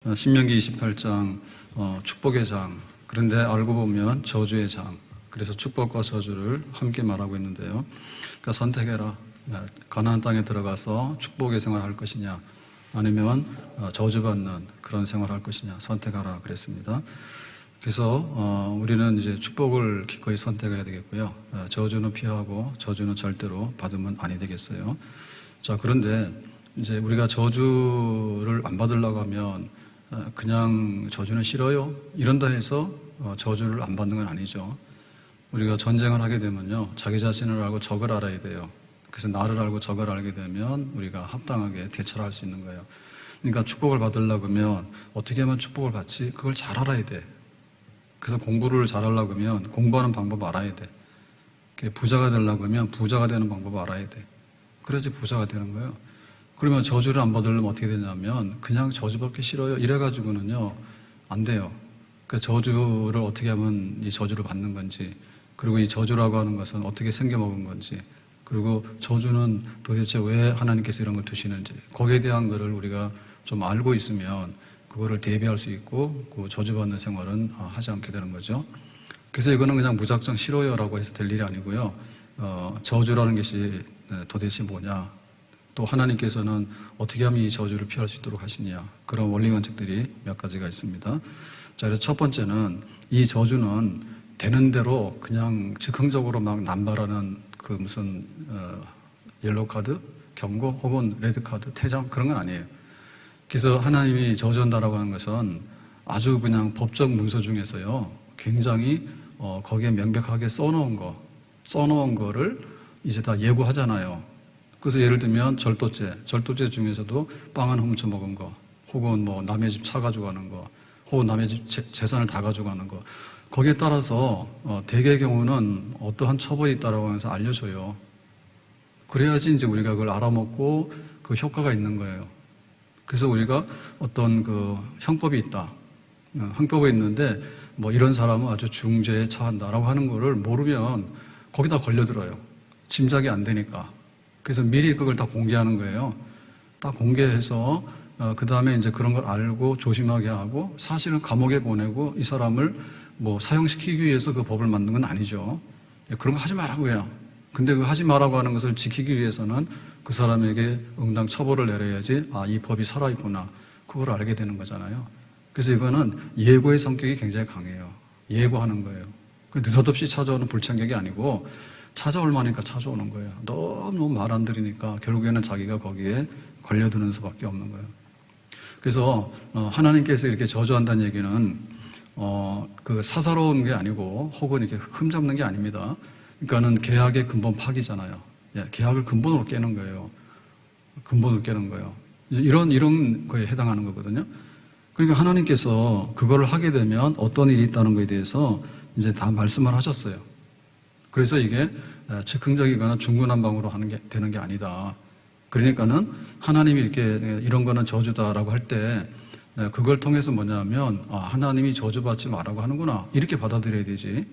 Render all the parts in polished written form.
신명기 28장 축복의 장, 그런데 알고 보면 저주의 장. 그래서 축복과 저주를 함께 말하고 있는데요. 그러니까 선택해라. 가나안 땅에 들어가서 축복의 생활을 할 것이냐, 아니면 저주받는 그런 생활을 할 것이냐, 선택하라 그랬습니다. 그래서 우리는 이제 축복을 기꺼이 선택해야 되겠고요. 저주는 피하고 저주는 절대로 받으면 아니 되겠어요. 자, 그런데 이제 우리가 저주를 안 받으려고 하면 그냥 저주는 싫어요 이런다 해서 저주를 안 받는 건 아니죠. 우리가 전쟁을 하게 되면요, 자기 자신을 알고 적을 알아야 돼요. 그래서 나를 알고 적을 알게 되면 우리가 합당하게 대처를 할 수 있는 거예요. 그러니까 축복을 받으려고 하면 어떻게 하면 축복을 받지? 그걸 잘 알아야 돼. 그래서 공부를 잘 하려고 하면 공부하는 방법 알아야 돼. 부자가 되려고 하면 부자가 되는 방법 알아야 돼. 그래야지 부자가 되는 거예요. 그러면 저주를 안 받으려면 어떻게 되냐면 그냥 저주받기 싫어요 이래가지고는요 안 돼요. 그 저주를 어떻게 하면 이 저주를 받는 건지, 그리고 이 저주라고 하는 것은 어떻게 생겨먹은 건지, 그리고 저주는 도대체 왜 하나님께서 이런 걸 두시는지, 거기에 대한 것을 우리가 좀 알고 있으면 그거를 대비할 수 있고 그 저주받는 생활은 하지 않게 되는 거죠. 그래서 이거는 그냥 무작정 싫어요라고 해서 될 일이 아니고요. 저주라는 것이 도대체 뭐냐, 또 하나님께서는 어떻게 하면 이 저주를 피할 수 있도록 하시냐, 그런 원리 원칙들이 몇 가지가 있습니다. 자, 그래서 첫 번째는 이 저주는 되는 대로 그냥 즉흥적으로 막 남발하는 그 무슨 옐로우 카드, 경고 혹은 레드 카드, 퇴장 그런 건 아니에요. 그래서 하나님이 저주한다라고 하는 것은 아주 그냥 법적 문서 중에서요 굉장히 거기에 명백하게 써놓은 거를 이제 다 예고하잖아요. 그래서 예를 들면 절도죄 중에서도 빵 하나 훔쳐 먹은 거, 혹은 뭐 남의 집 차 가져가는 거, 혹은 남의 집 재산을 다 가져가는 거, 거기에 따라서 대개의 경우는 어떠한 처벌이 있다라고 하면서 알려줘요. 그래야지 이제 우리가 그걸 알아먹고 그 효과가 있는 거예요. 그래서 우리가 어떤 그 형법이 있다, 형법이 있는데 뭐 이런 사람은 아주 중죄에 처한다라고 하는 거를 모르면 거기다 걸려들어요. 짐작이 안 되니까. 그래서 미리 그걸 다 공개하는 거예요. 딱 공개해서 그 다음에 이제 그런 걸 알고 조심하게 하고, 사실은 감옥에 보내고 이 사람을 뭐 사형시키기 위해서 그 법을 만든 건 아니죠. 그런 거 하지 말라고 해요. 근데 그 하지 말라고 하는 것을 지키기 위해서는 그 사람에게 응당 처벌을 내려야지, 이 법이 살아있구나, 그걸 알게 되는 거잖아요. 그래서 이거는 예고의 성격이 굉장히 강해요. 예고하는 거예요. 느닷없이 찾아오는 불청객이 아니고 찾아올 만하니까 찾아오는 거예요. 너무 말 안 들으니까 결국에는 자기가 거기에 걸려드는 수밖에 없는 거예요. 그래서 하나님께서 이렇게 저주한다는 얘기는 그 사사로운 게 아니고 혹은 이렇게 흠잡는 게 아닙니다. 그러니까는 계약의 근본 파기잖아요. 계약을 근본으로 깨는 거예요. 근본으로 깨는 거예요. 이런 거에 해당하는 거거든요. 그러니까 하나님께서 그거를 하게 되면 어떤 일이 있다는 거에 대해서 이제 다 말씀을 하셨어요. 그래서 이게 즉흥적이거나 중구난방으로 하는 게 되는 게 아니다. 그러니까는 하나님이 이렇게 이런 거는 저주다라고 할 때 그걸 통해서 뭐냐면 하나님이 저주받지 말라고 하는구나, 이렇게 받아들여야 되지.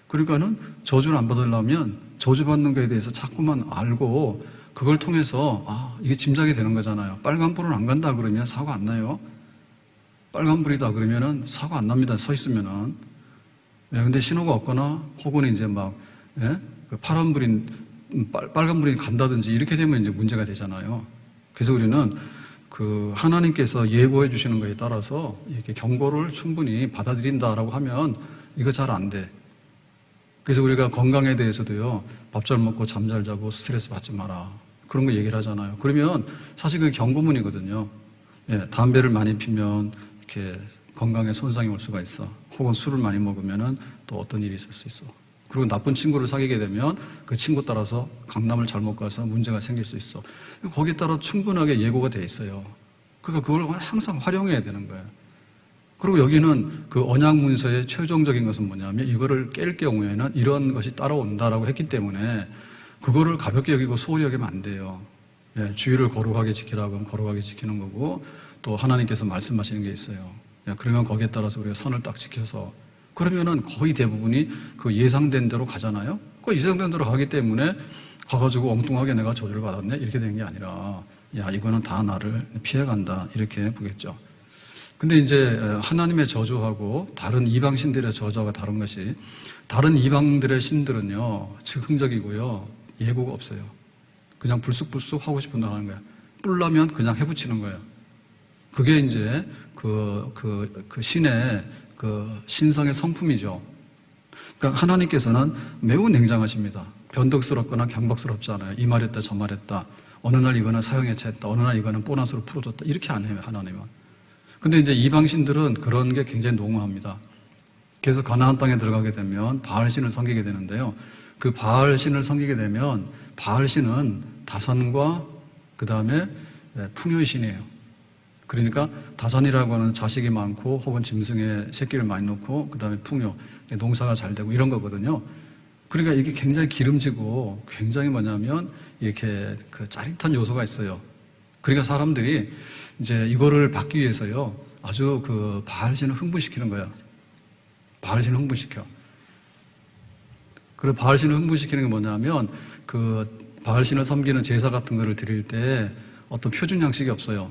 그러니까는 저주를 안 받으려면 저주받는 거에 대해서 자꾸만 알고 그걸 통해서 이게 짐작이 되는 거잖아요. 빨간불은 안 간다 그러면 사고 안 나요. 빨간불이다 그러면은 사고 안 납니다. 서 있으면은. 근데 신호가 없거나 혹은 이제 막 빨간불이 간다든지 이렇게 되면 이제 문제가 되잖아요. 그래서 우리는 그 하나님께서 예고해 주시는 거에 따라서 이렇게 경고를 충분히 받아들인다라고 하면 이거 잘 안 돼. 그래서 우리가 건강에 대해서도요, 밥 잘 먹고 잠 잘 자고 스트레스 받지 마라, 그런 거 얘기를 하잖아요. 그러면 사실 그게 경고문이거든요. 담배를 많이 피면 이렇게 건강에 손상이 올 수가 있어. 혹은 술을 많이 먹으면은 또 어떤 일이 있을 수 있어. 그리고 나쁜 친구를 사귀게 되면 그 친구 따라서 강남을 잘못 가서 문제가 생길 수 있어. 거기에 따라 충분하게 예고가 돼 있어요. 그러니까 그걸 항상 활용해야 되는 거예요. 그리고 여기는 그 언약 문서의 최종적인 것은 뭐냐면 이거를 깰 경우에는 이런 것이 따라온다라고 했기 때문에 그거를 가볍게 여기고 소홀히 여기면 안 돼요. 주의를 거룩하게 지키라고 하면 거룩하게 지키는 거고, 또 하나님께서 말씀하시는 게 있어요. 그러면 거기에 따라서 우리가 선을 딱 지켜서, 그러면은 거의 대부분이 그 예상된 대로 가잖아요. 그 예상된 대로 가기 때문에 가가지고 엉뚱하게 내가 저주를 받았네 이렇게 되는 게 아니라, 이거는 다 나를 피해간다 이렇게 보겠죠. 근데 이제 하나님의 저주하고 다른 이방 신들의 저주가 다른 것이, 다른 이방들의 신들은요 즉흥적이고요, 예고가 없어요. 그냥 불쑥불쑥 하고 싶은 대로 하는 거야. 뿔나면 그냥 해붙이는 거예요. 그게 이제 그 신의 그 신성의 성품이죠. 그러니까 하나님께서는 매우 냉정하십니다. 변덕스럽거나 경박스럽지 않아요. 이 말했다 저 말했다, 어느 날 이거는 사형해체했다, 어느 날 이거는 보너스로 풀어줬다, 이렇게 안 해요 하나님은. 근데 이제 이방신들은 그런 게 굉장히 농후합니다. 그래서 가나안 땅에 들어가게 되면 바알신을 섬기게 되는데요, 그 바알신을 섬기게 되면 바알신은 다산과 그 다음에 풍요의 신이에요. 그러니까 다산이라고 하는 자식이 많고 혹은 짐승에 새끼를 많이 놓고 그 다음에 풍요, 농사가 잘 되고 이런 거거든요. 그러니까 이게 굉장히 기름지고 굉장히 뭐냐면 이렇게 그 짜릿한 요소가 있어요. 그러니까 사람들이 이제 이거를 받기 위해서요 아주 그 바알신을 흥분시키는 거예요. 바알신을 흥분시켜. 그리고 바알신을 흥분시키는 게 뭐냐면 그 바알신을 섬기는 제사 같은 거를 드릴 때 어떤 표준 양식이 없어요.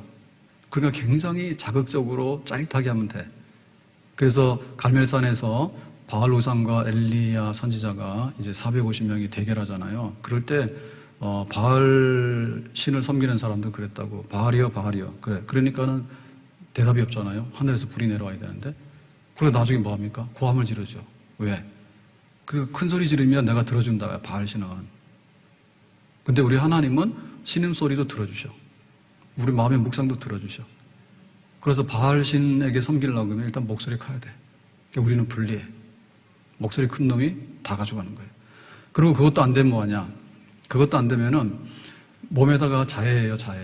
그러니까 굉장히 자극적으로 짜릿하게 하면 돼. 그래서 갈멜산에서 바알 우상과 엘리야 선지자가 이제 450명이 대결하잖아요. 그럴 때 바알 신을 섬기는 사람도 그랬다고. 바알이요, 바알이요. 그래. 그러니까는 대답이 없잖아요. 하늘에서 불이 내려와야 되는데. 그래서 나중에 뭐 합니까? 고함을 지르죠. 왜? 그 큰 소리 지르면 내가 들어준다, 바알 신은. 근데 우리 하나님은 신음소리도 들어주셔. 우리 마음의 묵상도 들어주셔. 그래서 바알 신에게 섬기려고 하면 일단 목소리 커야 돼. 그러니까 우리는 불리해. 목소리 큰 놈이 다 가져가는 거예요. 그리고 그것도 안 되면 뭐하냐? 그것도 안 되면은 몸에다가 자해예요, 자해.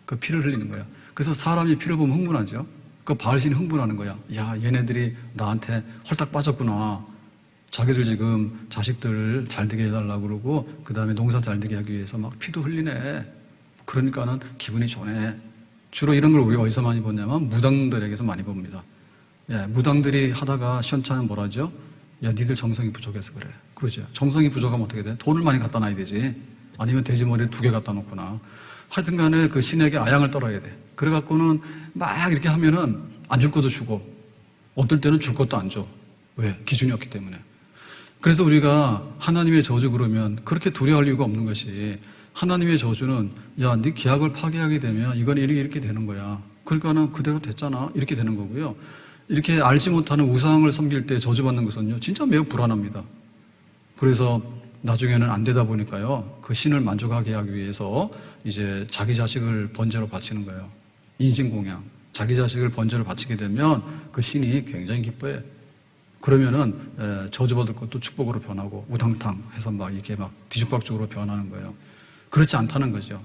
그 피를 흘리는 거야. 그래서 사람이 피를 보면 흥분하죠. 그 바알신이 흥분하는 거야. 야, 얘네들이 나한테 홀딱 빠졌구나. 자기들 지금 자식들 잘 되게 해달라고 그러고 그 다음에 농사 잘 되게 하기 위해서 막 피도 흘리네. 그러니까는 기분이 좋네. 주로 이런 걸 우리가 어디서 많이 보냐면 무당들에게서 많이 봅니다. 예, 무당들이 하다가 시원찮으면 뭐라죠? 야, 니들 정성이 부족해서 그래. 그러죠. 정성이 부족하면 어떻게 돼? 돈을 많이 갖다 놔야 되지. 아니면 돼지머리를 2개 갖다 놓거나. 하여튼 간에 그 신에게 아양을 떨어야 돼. 그래갖고는 막 이렇게 하면은 안 줄 것도 주고, 어떨 때는 줄 것도 안 줘. 왜? 기준이 없기 때문에. 그래서 우리가 하나님의 저주 그러면 그렇게 두려워할 이유가 없는 것이, 하나님의 저주는 야, 네 계약을 파기하게 되면 이건 이렇게 되는 거야. 그러니까는 그대로 됐잖아. 이렇게 되는 거고요. 이렇게 알지 못하는 우상을 섬길 때 저주받는 것은요, 진짜 매우 불안합니다. 그래서 나중에는 안 되다 보니까요, 그 신을 만족하게 하기 위해서 이제 자기 자식을 번제로 바치는 거예요. 인신공양. 자기 자식을 번제로 바치게 되면 그 신이 굉장히 기뻐해. 그러면은 저주받을 것도 축복으로 변하고 우당탕 해서 막 이렇게 막 뒤죽박죽으로 변하는 거예요. 그렇지 않다는 거죠.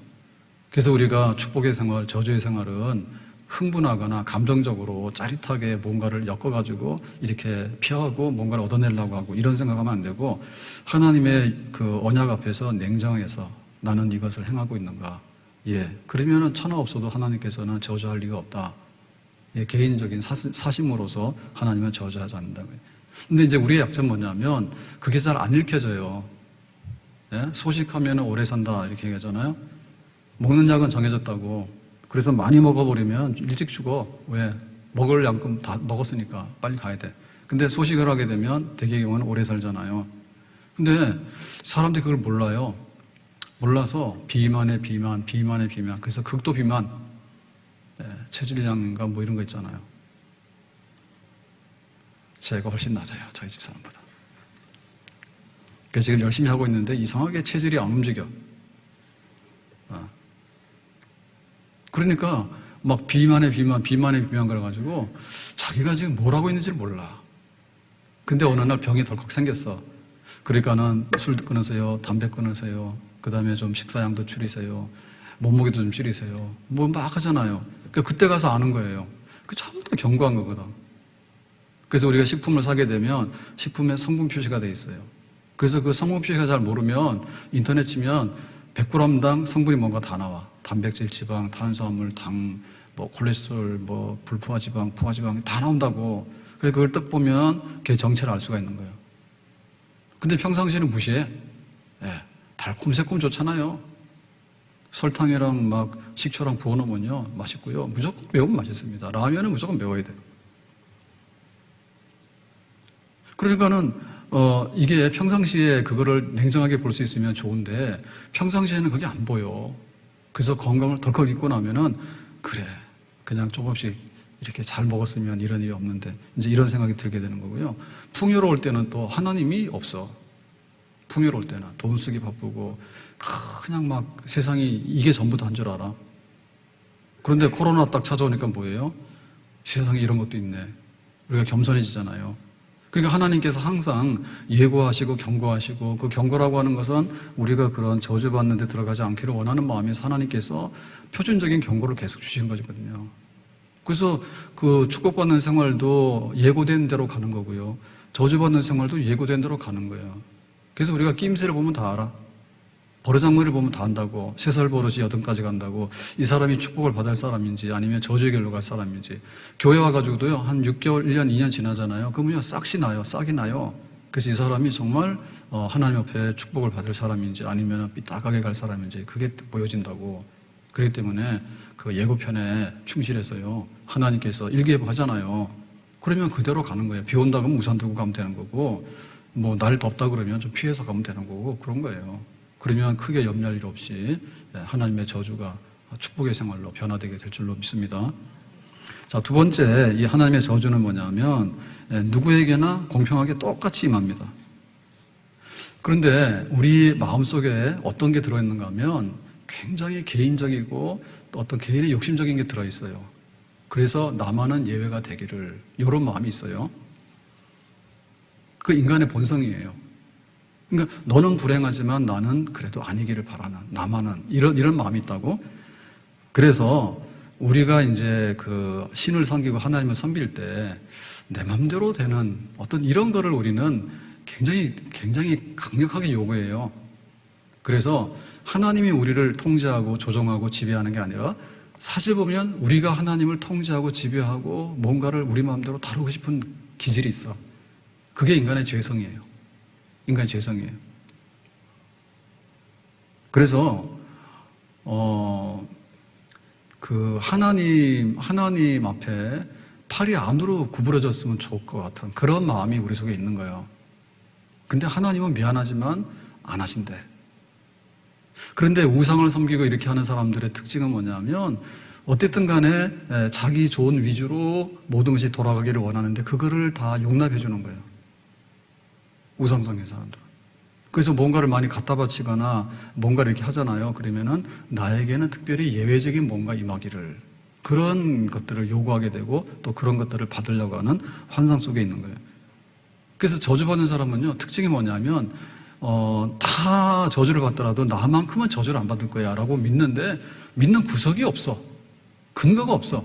그래서 우리가 축복의 생활, 저주의 생활은 흥분하거나 감정적으로 짜릿하게 뭔가를 엮어가지고 이렇게 피하고 뭔가를 얻어내려고 하고 이런 생각하면 안 되고, 하나님의 그 언약 앞에서 냉정해서 나는 이것을 행하고 있는가. 예. 그러면은 천하 없어도 하나님께서는 저주할 리가 없다. 예, 개인적인 사심으로서 하나님은 저주하지 않는다고요. 근데 이제 우리의 약점은 뭐냐면 그게 잘 안 읽혀져요. 예? 소식하면 오래 산다 이렇게 얘기하잖아요. 먹는 약은 정해졌다고. 그래서 많이 먹어버리면 일찍 죽어. 왜? 먹을 양큼 다 먹었으니까 빨리 가야 돼. 근데 소식을 하게 되면 대개 경우는 오래 살잖아요. 근데 사람들이 그걸 몰라요. 몰라서 비만에 비만, 비만에 비만. 그래서 극도 비만, 체질량인가 뭐 이런 거 있잖아요. 제가 훨씬 낮아요. 저희 집 사람보다. 그래서 지금 열심히 하고 있는데 이상하게 체질이 안 움직여. 그러니까 막 비만에 비만, 비만에 비만 그래가지고 자기가 지금 뭘 하고 있는지를 몰라. 근데 어느 날 병이 덜컥 생겼어. 그러니까는 술 끊으세요, 담배 끊으세요, 그 다음에 좀 식사량도 줄이세요, 몸무게도 좀 줄이세요. 뭐 막 하잖아요. 그러니까 그때 가서 아는 거예요. 그 전부 다 경고한 거거든. 그래서 우리가 식품을 사게 되면 식품에 성분 표시가 돼 있어요. 그래서 그 성분 표시가 잘 모르면 인터넷 치면 100g당 성분이 뭔가 다 나와. 단백질, 지방, 탄수화물, 당, 뭐 콜레스테롤, 뭐 불포화 지방, 포화 지방 다 나온다고. 그래서 그걸 딱 보면 걔 정체를 알 수가 있는 거예요. 근데 평상시에는 무시해. 예, 달콤 새콤 좋잖아요. 설탕이랑 막 식초랑 부어놓으면요 맛있고요. 무조건 매우면 맛있습니다. 라면은 무조건 매워야 돼요. 그러니까는 이게 평상시에 그거를 냉정하게 볼 수 있으면 좋은데 평상시에는 그게 안 보여. 그래서 건강을 덜컥 잊고 나면은 그래 그냥 조금씩 이렇게 잘 먹었으면 이런 일이 없는데 이제 이런 생각이 들게 되는 거고요. 풍요로울 때는 또 하나님이 없어. 풍요로울 때는 돈 쓰기 바쁘고 그냥 막 세상이 이게 전부 다인 줄 알아. 그런데 코로나 딱 찾아오니까 뭐예요? 세상에 이런 것도 있네. 우리가 겸손해지잖아요. 그러니까 하나님께서 항상 예고하시고 경고하시고 그 경고라고 하는 것은 우리가 그런 저주받는 데 들어가지 않기를 원하는 마음에서 하나님께서 표준적인 경고를 계속 주시는 거거든요. 그래서 그 축복받는 생활도 예고된 대로 가는 거고요. 저주받는 생활도 예고된 대로 가는 거예요. 그래서 우리가 낌새를 보면 다 알아. 버르장머리를 보면 다 안다고. 세살 버릇이 여든까지 간다고. 이 사람이 축복을 받을 사람인지 아니면 저주의 길로 갈 사람인지. 교회 와가지고도요 한 6개월, 1년, 2년 지나잖아요. 그러면요 싹이 나요. 싹이 나요. 그래서 이 사람이 정말 하나님 앞에 축복을 받을 사람인지 아니면 삐딱하게 갈 사람인지 그게 보여진다고. 그렇기 때문에 그 예고편에 충실해서요 하나님께서 일기예보하잖아요. 그러면 그대로 가는 거예요. 비 온다 그러면 우산 들고 가면 되는 거고 뭐 날 덥다 그러면 좀 피해서 가면 되는 거고 그런 거예요. 그러면 크게 염려할 일 없이 하나님의 저주가 축복의 생활로 변화되게 될 줄로 믿습니다. 자, 두 번째 이 하나님의 저주는 뭐냐면 누구에게나 공평하게 똑같이 임합니다. 그런데 우리 마음속에 어떤 게 들어있는가 하면 굉장히 개인적이고 또 어떤 개인의 욕심적인 게 들어있어요. 그래서 나만은 예외가 되기를 이런 마음이 있어요. 그 인간의 본성이에요. 그러니까 너는 불행하지만 나는 그래도 아니기를 바라는 나만은 이런 마음이 있다고. 그래서 우리가 이제 그 신을 섬기고 하나님을 섬길 때 내 맘대로 되는 어떤 이런 거를 우리는 굉장히 강력하게 요구해요. 그래서 하나님이 우리를 통제하고 조정하고 지배하는 게 아니라 사실 보면 우리가 하나님을 통제하고 지배하고 뭔가를 우리 마음대로 다루고 싶은 기질이 있어. 그게 인간의 죄성이에요. 인간의 죄성이에요. 그래서 그 하나님 앞에 팔이 안으로 구부러졌으면 좋을 것 같은 그런 마음이 우리 속에 있는 거예요. 근데 하나님은 미안하지만 안 하신대. 그런데 우상을 섬기고 이렇게 하는 사람들의 특징은 뭐냐면 어쨌든 간에 자기 좋은 위주로 모든 것이 돌아가기를 원하는데 그거를 다 용납해 주는 거예요. 우상 섬기는 사람들. 그래서 뭔가를 많이 갖다 바치거나 뭔가를 이렇게 하잖아요. 그러면은 나에게는 특별히 예외적인 뭔가 임하기를 그런 것들을 요구하게 되고 또 그런 것들을 받으려고 하는 환상 속에 있는 거예요. 그래서 저주받는 사람은요, 특징이 뭐냐면, 다 저주를 받더라도 나만큼은 저주를 안 받을 거야 라고 믿는데 믿는 구석이 없어. 근거가 없어.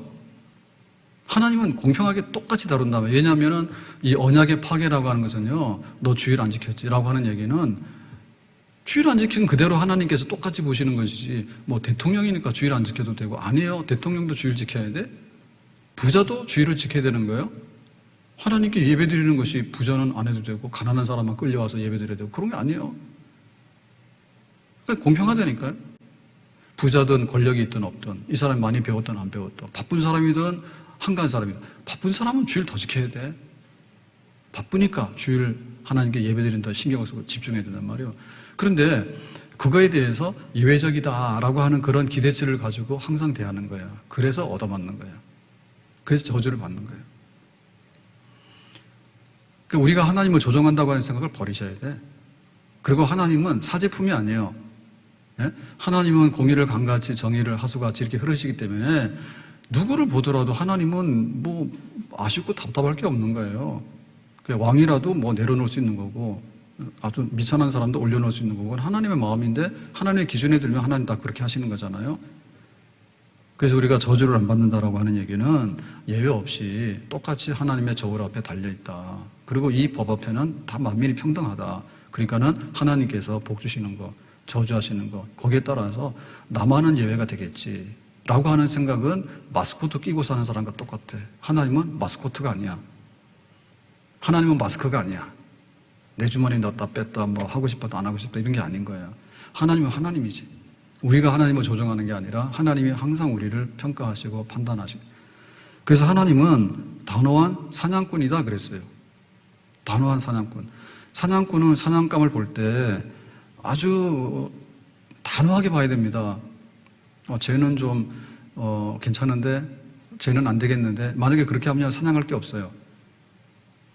하나님은 공평하게 똑같이 다룬다면, 왜냐하면 이 언약의 파괴라고 하는 것은요, 너 주일 안 지켰지 라고 하는 얘기는 주일 안 지키면 그대로 하나님께서 똑같이 보시는 것이지, 뭐 대통령이니까 주일 안 지켜도 되고, 아니에요. 대통령도 주일 지켜야 돼. 부자도 주일을 지켜야 되는 거예요. 하나님께 예배 드리는 것이 부자는 안 해도 되고, 가난한 사람만 끌려와서 예배 드려야 되고, 그런 게 아니에요. 그러니까 공평하다니까요. 부자든 권력이 있든 없든, 이 사람이 많이 배웠든 안 배웠든, 바쁜 사람이든 한가한 사람이든, 바쁜 사람은 주일 더 지켜야 돼. 바쁘니까 주일 하나님께 예배 드린다 신경을 쓰고 집중해야 된단 말이에요. 그런데 그거에 대해서 예외적이다라고 하는 그런 기대치를 가지고 항상 대하는 거예요. 그래서 얻어맞는 거예요. 그래서 저주를 받는 거예요. 그러니까 우리가 하나님을 조정한다고 하는 생각을 버리셔야 돼. 그리고 하나님은 사제품이 아니에요. 예? 하나님은 공의를 강같이 정의를 하수같이 이렇게 흐르시기 때문에 누구를 보더라도 하나님은 뭐 아쉽고 답답할 게 없는 거예요. 왕이라도 뭐 내려놓을 수 있는 거고 아주 미천한 사람도 올려놓을 수 있는 거고 하나님의 마음인데 하나님의 기준에 들면 하나님 다 그렇게 하시는 거잖아요. 그래서 우리가 저주를 안 받는다라고 하는 얘기는 예외 없이 똑같이 하나님의 저울 앞에 달려있다. 그리고 이 법 앞에는 다 만민이 평등하다. 그러니까는 하나님께서 복 주시는 거, 저주하시는 거, 거기에 따라서 나만은 예외가 되겠지 라고 하는 생각은 마스코트 끼고 사는 사람과 똑같아. 하나님은 마스코트가 아니야. 하나님은 마스크가 아니야. 내 주머니에 넣었다 뺐다 뭐 하고 싶어도 안 하고 싶다 이런 게 아닌 거예요. 하나님은 하나님이지. 우리가 하나님을 조종하는 게 아니라 하나님이 항상 우리를 평가하시고 판단하시고. 그래서 하나님은 단호한 사냥꾼이다 그랬어요. 단호한 사냥꾼. 사냥꾼은 사냥감을 볼 때 아주 단호하게 봐야 됩니다. 쟤는 좀 괜찮은데 쟤는 안 되겠는데, 만약에 그렇게 하면 사냥할 게 없어요.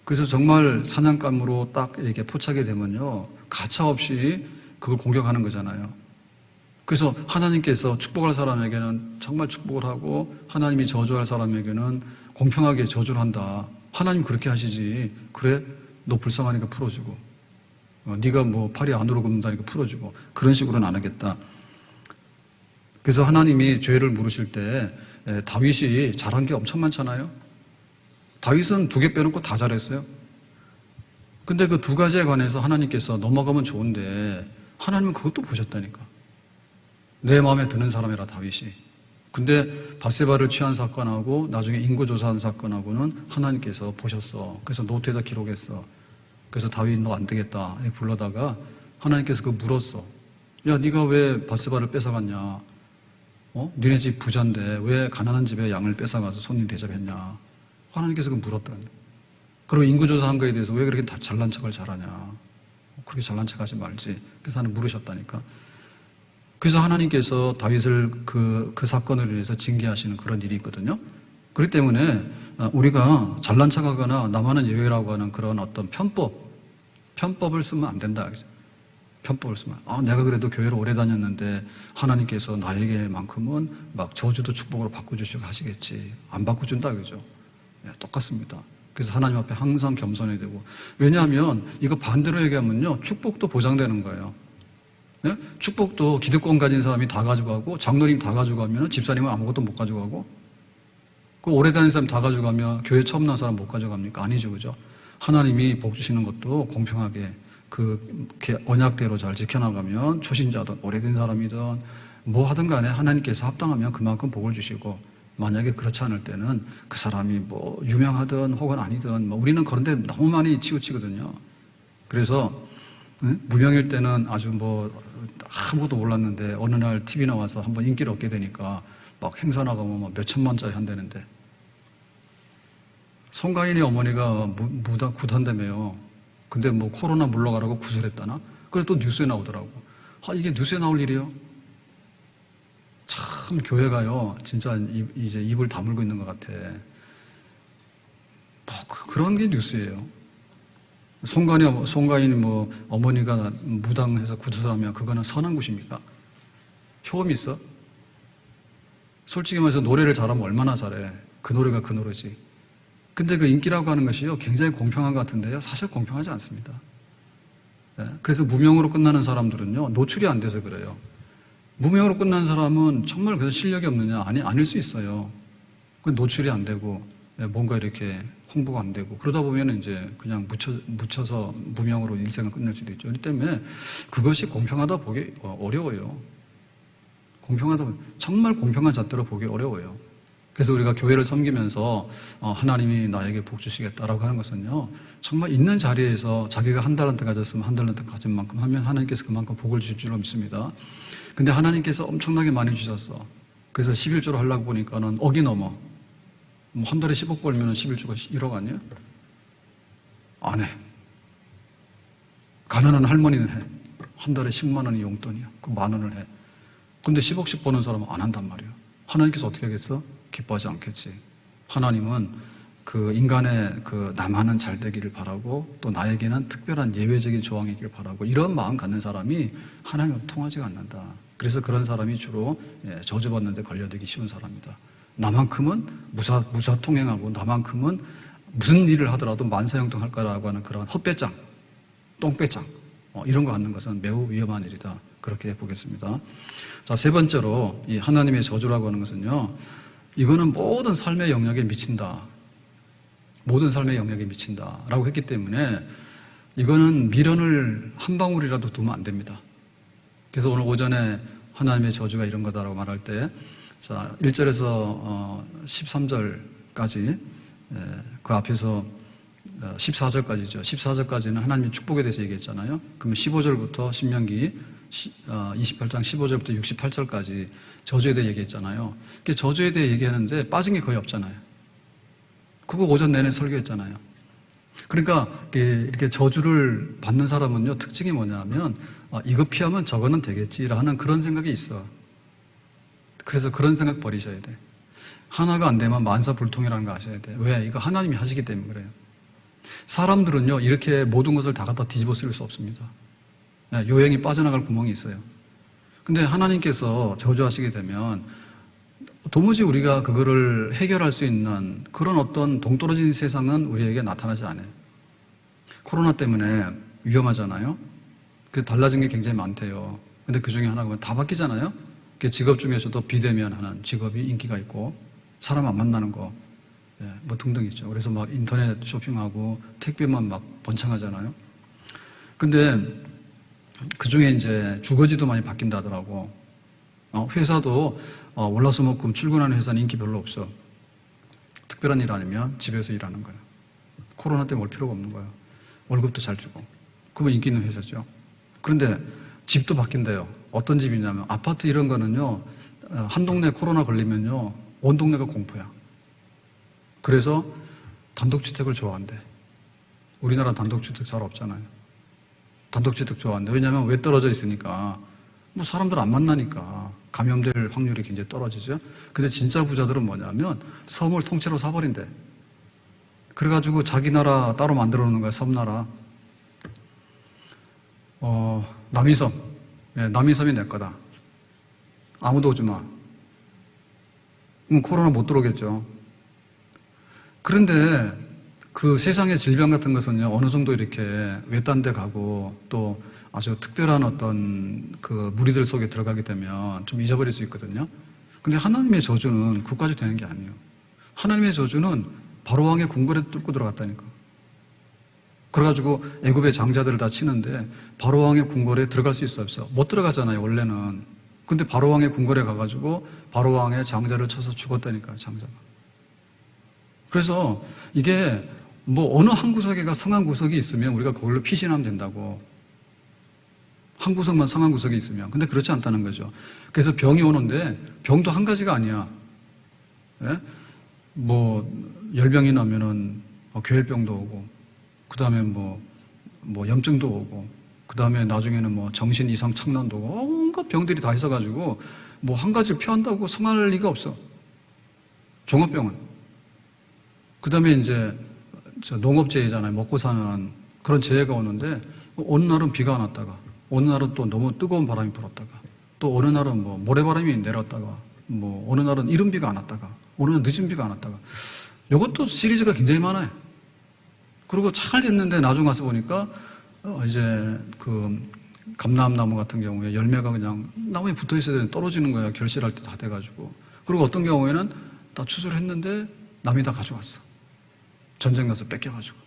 그래서 정말 사냥감으로 딱 이렇게 포착이 되면요, 가차없이 그걸 공격하는 거잖아요. 그래서 하나님께서 축복할 사람에게는 정말 축복을 하고 하나님이 저주할 사람에게는 공평하게 저주를 한다. 하나님 그렇게 하시지. 그래, 너 불쌍하니까 풀어주고, 네가 뭐 팔이 안으로 굽는다니까 풀어주고, 그런 식으로는 안 하겠다. 그래서 하나님이 죄를 물으실 때 다윗이 잘한 게 엄청 많잖아요. 다윗은 2개 빼놓고 다 잘했어요. 근데 그 2가지에 관해서 하나님께서 넘어가면 좋은데 하나님은 그것도 보셨다니까. 내 마음에 드는 사람이라 다윗이. 근데 밧세바를 취한 사건하고 나중에 인구조사한 사건하고는 하나님께서 보셨어. 그래서 노트에다 기록했어. 그래서 다윗 너 안 되겠다 불러다가 하나님께서 그거 물었어. 야, 네가 왜 밧세바를 뺏어갔냐? 니네 집 부자인데 왜 가난한 집에 양을 뺏어가서 손님 대접했냐? 하나님께서 그거 물었다. 그리고 인구조사한 거에 대해서 왜 그렇게 다 잘난 척을 잘하냐? 그렇게 잘난 척 하지 말지. 그래서 하나님 물으셨다니까. 그래서 하나님께서 다윗을 그 사건으로 인해서 징계하시는 그런 일이 있거든요. 그렇기 때문에 우리가 잘난 척하거나 나만은 예외라고 하는 그런 어떤 편법을 쓰면 안 된다. 편법을 쓰면, 내가 그래도 교회를 오래 다녔는데 하나님께서 나에게만큼은 막 저주도 축복으로 바꿔주시고 하시겠지. 안 바꿔준다, 그죠? 네, 똑같습니다. 그래서 하나님 앞에 항상 겸손해야 되고. 왜냐하면 이거 반대로 얘기하면요, 축복도 보장되는 거예요. 네? 축복도 기득권 가진 사람이 다 가져가고 장로님 다 가져가면 집사님은 아무것도 못 가져가고, 그 오래 다닌 사람 다 가져가면 교회 처음 난 사람 못 가져갑니까? 아니죠, 그죠? 하나님이 복 주시는 것도 공평하게 그 언약대로 잘 지켜나가면 초신자든 오래된 사람이든 뭐 하든 간에 하나님께서 합당하면 그만큼 복을 주시고, 만약에 그렇지 않을 때는 그 사람이 뭐 유명하든 혹은 아니든 뭐 우리는 그런 데 너무 많이 치우치거든요. 그래서 무명일 때는 아주 뭐 아무것도 몰랐는데 어느 날 TV 나와서 한번 인기를 얻게 되니까 막 행사 나가면 막 몇천만짜리 한다는데, 송가인이 어머니가 구단다며요. 근데 뭐 코로나 물러가라고 구슬했다나? 그래 또 뉴스에 나오더라고. 이게 뉴스에 나올 일이요? 참 교회가요, 진짜 이제 입을 다물고 있는 것 같아. 뭐 그런 게 뉴스예요. 송가인이 뭐 어머니가 무당해서 구슬하면 그거는 선한 것입니까? 효험이 있어? 솔직히 말해서 노래를 잘하면 얼마나 잘해. 그 노래가 그 노래지. 근데 그 인기라고 하는 것이요, 굉장히 공평한 것 같은데요, 사실 공평하지 않습니다. 네? 그래서 무명으로 끝나는 사람들은요, 노출이 안 돼서 그래요. 무명으로 끝난 사람은 정말 그래서 실력이 없느냐? 아닐 수 있어요. 노출이 안 되고, 뭔가 이렇게 홍보가 안 되고, 그러다 보면 이제 그냥 묻혀서 무명으로 인생을 끝낼 수도 있죠. 그렇기 때문에 그것이 공평하다 보기 어려워요. 정말 공평한 잣대로 보기 어려워요. 그래서 우리가 교회를 섬기면서 하나님이 나에게 복 주시겠다라고 하는 것은요, 정말 있는 자리에서 자기가 한 달란트 가졌으면 한 달란트 가진 만큼 하면 하나님께서 그만큼 복을 주실 줄로 믿습니다. 근데 하나님께서 엄청나게 많이 주셨어. 그래서 11조로 하려고 보니까는 억이 넘어. 뭐 한 달에 10억 벌면 11조가 1억 아니야? 안 해. 가난한 할머니는 해. 한 달에 10만 원이 용돈이야. 그 만 원을 해. 근데 10억씩 버는 사람은 안 한단 말이야. 하나님께서 어떻게 하겠어? 기뻐하지 않겠지. 하나님은 그 인간의 그 나만은 잘 되기를 바라고, 또 나에게는 특별한 예외적인 조항이길 바라고, 이런 마음 갖는 사람이 하나님과 통하지가 않는다. 그래서 그런 사람이 주로 저주받는 데 걸려들기 쉬운 사람이다. 나만큼은 무사통행하고 나만큼은 무슨 일을 하더라도 만사형통할 거라고 하는 그런 헛배짱, 똥배짱, 이런 거 갖는 것은 매우 위험한 일이다. 그렇게 보겠습니다. 자, 3번째로 이 하나님의 저주라고 하는 것은요, 이거는 모든 삶의 영역에 미친다. 모든 삶의 영역에 미친다라고 했기 때문에 이거는 미련을 한 방울이라도 두면 안 됩니다. 그래서 오늘 오전에 하나님의 저주가 이런 거다라고 말할 때, 자, 1절에서 13절까지 그 앞에서 14절까지죠. 14절까지는 하나님의 축복에 대해서 얘기했잖아요. 그러면 15절부터 신명기 28장 15절부터 68절까지 저주에 대해 얘기했잖아요. 저주에 대해 얘기하는데 빠진 게 거의 없잖아요. 그거 오전 내내 설교했잖아요. 그러니까 이렇게 저주를 받는 사람은요, 특징이 뭐냐면 이거 피하면 저거는 되겠지라는 그런 생각이 있어. 그래서 그런 생각 버리셔야 돼. 하나가 안 되면 만사불통이라는 거 아셔야 돼. 왜? 이거 하나님이 하시기 때문에 그래요. 사람들은요, 이렇게 모든 것을 다 갖다 뒤집어 쓸 수 없습니다. 요행이 빠져나갈 구멍이 있어요. 근데 하나님께서 저주하시게 되면 도무지 우리가 그거를 해결할 수 있는 그런 어떤 동떨어진 세상은 우리에게 나타나지 않아요. 코로나 때문에 위험하잖아요. 그 달라진 게 굉장히 많대요. 근데 그 중에 하나가 다 바뀌잖아요. 직업 중에서도 비대면 하는 직업이 인기가 있고 사람 안 만나는 거, 뭐 등등 있죠. 그래서 막 인터넷 쇼핑하고 택배만 막 번창하잖아요. 근데 그 중에 이제 주거지도 많이 바뀐다 하더라고. 회사도 월화수목금 출근하는 회사는 인기 별로 없어. 특별한 일 아니면 집에서 일하는 거예요. 코로나 때문에 올 필요가 없는 거예요. 월급도 잘 주고. 그러면 인기 있는 회사죠. 그런데 집도 바뀐대요. 어떤 집이냐면 아파트 이런 거는요, 한 동네 코로나 걸리면요, 온 동네가 공포야. 그래서 단독주택을 좋아한대. 우리나라 단독주택 잘 없잖아요. 단독주택 좋아한대. 왜냐하면 왜 떨어져 있으니까. 뭐 사람들 안 만나니까 감염될 확률이 굉장히 떨어지죠. 근데 진짜 부자들은 뭐냐면 섬을 통째로 사버린대. 그래가지고 자기 나라 따로 만들어 놓는 거야, 섬나라. 남이섬. 남이섬이 내 거다. 아무도 오지 마. 그럼 코로나 못 들어오겠죠. 그런데 그 세상의 질병 같은 것은요, 어느 정도 이렇게 외딴 데 가고 또 아주 특별한 어떤 그 무리들 속에 들어가게 되면 좀 잊어버릴 수 있거든요. 근데 하나님의 저주는 그것까지 되는 게 아니에요. 하나님의 저주는 바로왕의 궁궐에 뚫고 들어갔다니까. 그래가지고 애굽의 장자들을 다 치는데 바로왕의 궁궐에 들어갈 수 있어 없어? 못 들어가잖아요, 원래는. 근데 바로왕의 궁궐에 가가지고 바로왕의 장자를 쳐서 죽었다니까요, 장자가. 그래서 이게 뭐 어느 한 구석에가 성한 구석이 있으면 우리가 그걸로 피신하면 된다고. 한 구석만 성한 구석이 있으면. 근데 그렇지 않다는 거죠. 그래서 병이 오는데 병도 한 가지가 아니야. 예? 뭐 열병이 나면은 괴혈병도 오고, 그 다음에 뭐 염증도 오고, 그 다음에 나중에는 뭐 정신 이상 착란도 오고, 온갖 병들이 다 있어가지고 뭐 한 가지를 피한다고 성할 리가 없어. 종합병은. 그 다음에 이제 농업재해잖아요. 먹고 사는 그런 재해가 오는데 어느 날은 비가 안 왔다가 어느 날은 또 너무 뜨거운 바람이 불었다가 또 어느 날은 뭐 모래바람이 내렸다가 뭐 어느 날은 이른 비가 안 왔다가 어느 날 늦은 비가 안 왔다가 이것도 시리즈가 굉장히 많아요. 그리고 잘 됐는데 나중 가서 보니까 이제 그 감람나무 같은 경우에 열매가 그냥 나무에 붙어 있어야 되는데 떨어지는 거야. 결실할 때 다 돼가지고. 그리고 어떤 경우에는 다 추수를 했는데 남이 다 가져갔어. 전쟁 가서 뺏겨가지고.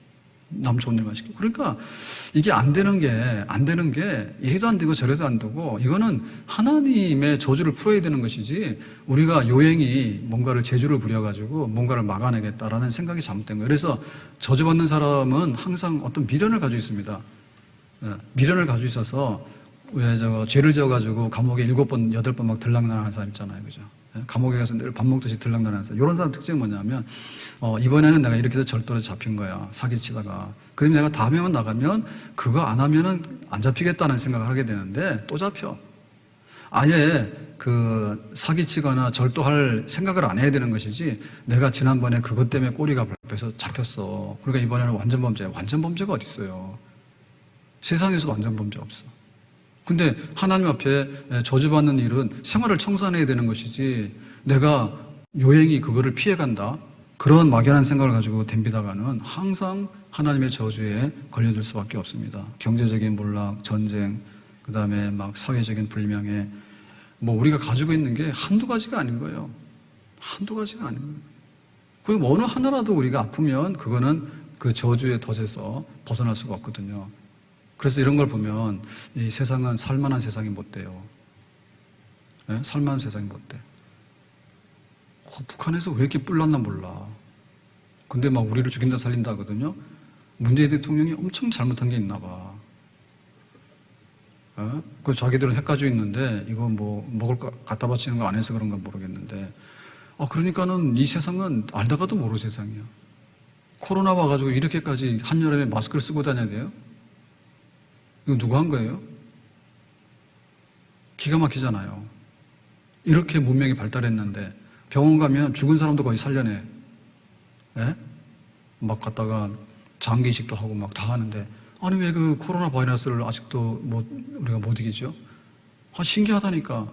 남 좋은 일만 시키고. 그러니까 이게 안 되는 게 이래도 안 되고 저래도 안 되고 이거는 하나님의 저주를 풀어야 되는 것이지 우리가 요행이 뭔가를 재주를 부려가지고 뭔가를 막아내겠다라는 생각이 잘못된 거예요. 그래서 저주받는 사람은 항상 어떤 미련을 가지고 있습니다. 미련을 가지고 있어서 왜 죄를 지어가지고 감옥에 7번, 8번 막 들락날하는 사람 있잖아요. 그죠? 감옥에 가서 늘 밥 먹듯이 들락날하는 사람. 이런 사람 특징이 뭐냐면, 이번에는 내가 이렇게 해서 절도로 잡힌 거야. 사기치다가. 그럼 내가 다음에만 나가면 그거 안 하면은 안 잡히겠다는 생각을 하게 되는데 또 잡혀. 아예 그 사기치거나 절도할 생각을 안 해야 되는 것이지 내가 지난번에 그것 때문에 꼬리가 밟혀서 잡혔어. 그러니까 이번에는 완전 범죄. 완전 범죄가 어디 있어요. 세상에서 완전 범죄 없어. 근데 하나님 앞에 저주받는 일은 생활을 청산해야 되는 것이지 내가 요행이 그거를 피해간다. 그런 막연한 생각을 가지고 덤비다가는 항상 하나님의 저주에 걸려들 수밖에 없습니다. 경제적인 몰락, 전쟁, 그 다음에 막 사회적인 불명예, 뭐 우리가 가지고 있는 게 한두 가지가 아닌 거예요. 한두 가지가 아닌 거예요. 그리고 어느 하나라도 우리가 아프면 그거는 그 저주의 덫에서 벗어날 수가 없거든요. 그래서 이런 걸 보면 이 세상은 살만한 세상이 못 돼요. 네? 살만한 세상이 못 돼. 북한에서 왜 이렇게 뿔났나 몰라. 근데 막 우리를 죽인다 살린다 하거든요. 문재인 대통령이 엄청 잘못한 게 있나 봐. 그 자기들은 헷가지고 있는데 이거 뭐 먹을 거 갖다 바치는 거 안 해서 그런가 모르겠는데 그러니까는 이 세상은 알다가도 모르는 세상이야. 코로나 와가지고 이렇게까지 한여름에 마스크를 쓰고 다녀야 돼요? 이거 누가 한 거예요? 기가 막히잖아요. 이렇게 문명이 발달했는데 병원 가면 죽은 사람도 거의 살려내. 예? 막 갔다가 장기 이식도 하고 막 다 하는데 아니 왜 그 코로나 바이러스를 아직도 우리가 못 이기죠? 신기하다니까.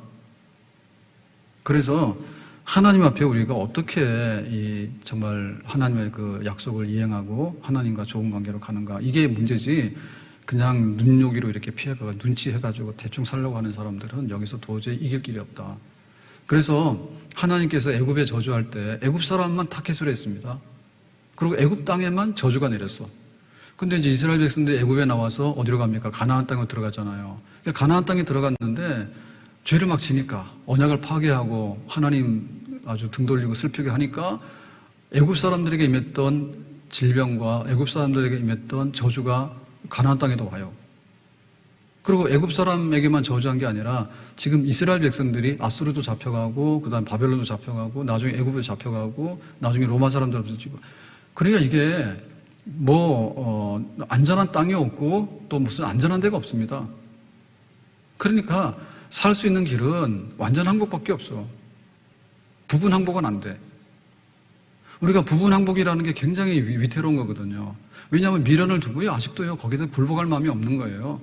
그래서 하나님 앞에 우리가 어떻게 정말 하나님의 그 약속을 이행하고 하나님과 좋은 관계로 가는가, 이게 문제지. 그냥 눈요기로 이렇게 피해가고 눈치해가지고 대충 살려고 하는 사람들은 여기서 도저히 이길 길이 없다. 그래서 하나님께서 애굽에 저주할 때 애굽 사람만 타켓을 했습니다. 그리고 애굽 땅에만 저주가 내렸어. 근데 이제 이스라엘 백성들이 애굽에 나와서 어디로 갑니까? 가나안 땅으로 들어갔잖아요. 그러니까 가나안 땅에 들어갔는데 죄를 막 지니까 언약을 파괴하고 하나님 아주 등 돌리고 슬프게 하니까 애굽 사람들에게 임했던 질병과 애굽 사람들에게 임했던 저주가 가나안 땅에도 와요. 그리고 애굽 사람에게만 저주한 게 아니라 지금 이스라엘 백성들이 아수르도 잡혀가고 그다음 바벨론도 잡혀가고 나중에 애굽도 잡혀가고 나중에 로마 사람들도 지고, 그러니까 이게 안전한 땅이 없고 또 무슨 안전한 데가 없습니다. 그러니까 살 수 있는 길은 완전 항복밖에 없어. 부분 항복은 안 돼. 우리가 부분 항복이라는 게 굉장히 위태로운 거거든요. 왜냐하면 미련을 두고요, 아직도요, 거기다 굴복할 마음이 없는 거예요.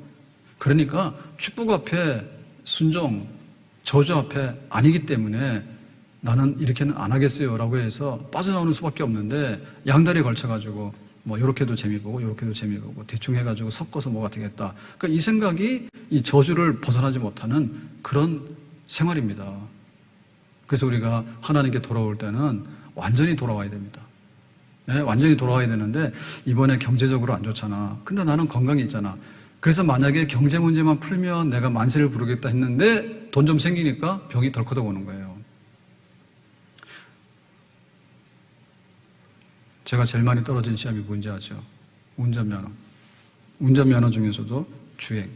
그러니까 축복 앞에 순종, 저주 앞에 아니기 때문에 나는 이렇게는 안 하겠어요 라고 해서 빠져나오는 수밖에 없는데, 양다리에 걸쳐가지고 요렇게도 재미보고 요렇게도 재미보고 대충 해가지고 섞어서 뭐가 되겠다. 그러니까 이 생각이 이 저주를 벗어나지 못하는 그런 생활입니다. 그래서 우리가 하나님께 돌아올 때는 완전히 돌아와야 됩니다. 네, 완전히 돌아와야 되는데 이번에 경제적으로 안 좋잖아. 근데 나는 건강이 있잖아. 그래서 만약에 경제 문제만 풀면 내가 만세를 부르겠다 했는데 돈 좀 생기니까 병이 덜커덕 오는 거예요. 제가 제일 많이 떨어진 시험이 뭔지 아죠? 운전면허. 운전면허 중에서도 주행.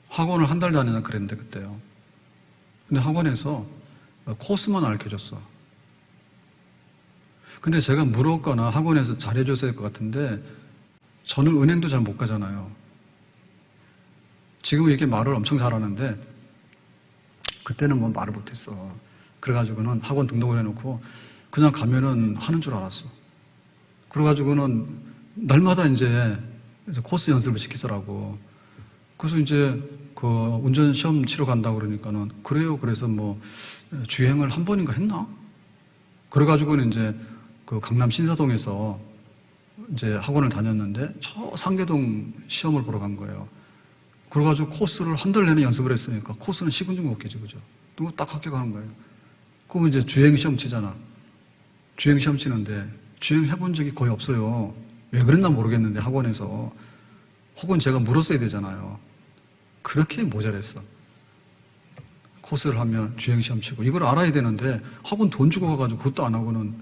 학원을 한 달 다니나 그랬는데 그때요. 근데 학원에서 코스만 알려줬어. 근데 제가 물었거나 학원에서 잘해줬어야 할 것 같은데 저는 은행도 잘 못 가잖아요. 지금은 이렇게 말을 엄청 잘하는데 그때는 말을 못했어. 그래가지고는 학원 등록을 해놓고 그냥 가면은 하는 줄 알았어. 그래가지고는 날마다 이제 코스 연습을 시키더라고. 그래서 이제 그 운전 시험 치러 간다고 그러니까는 그래요. 그래서 주행을 한 번인가 했나? 그래가지고는 이제 그 강남 신사동에서 이제 학원을 다녔는데 저 상계동 시험을 보러 간 거예요. 그래가지고 코스를 한 달 내내 연습을 했으니까 코스는 식은 죽 먹겠지, 그죠? 그거 딱 합격하는 거예요. 그러면 이제 주행 시험 치잖아. 주행 시험 치는데 주행 해본 적이 거의 없어요. 왜 그랬나 모르겠는데 학원에서. 혹은 제가 물었어야 되잖아요. 그렇게 모자랐어. 코스를 하면 주행 시험 치고 이걸 알아야 되는데 학원 돈 주고 가가지고 그것도 안 하고는,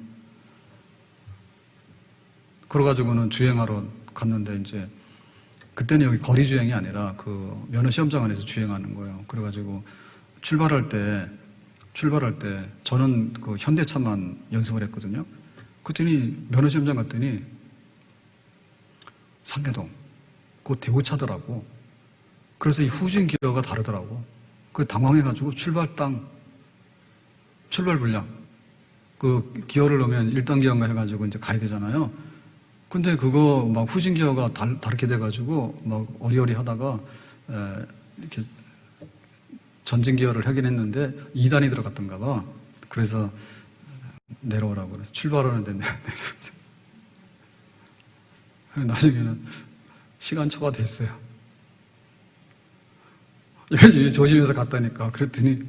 그래가지고는 주행하러 갔는데 이제 그때는 여기 거리 주행이 아니라 그 면허 시험장 안에서 주행하는 거예요. 그래가지고 출발할 때 저는 그 현대차만 연습을 했거든요. 그랬더니 면허 시험장 갔더니 상계동 그 대구차더라고. 그래서 이 후진 기어가 다르더라고. 그 당황해가지고 출발 불량 그 기어를 넣으면 1단 기어인가 해가지고 이제 가야 되잖아요. 근데 그거 후진 기어가 다르게 돼가지고 어리어리 하다가 이렇게 전진 기어를 하긴 했는데 2단이 들어갔던가 봐. 그래서 내려오라고 그래서 출발하는데 내려오죠. 나중에는 시간 초과됐어요. 열심히 조심해서 갔다니까. 그랬더니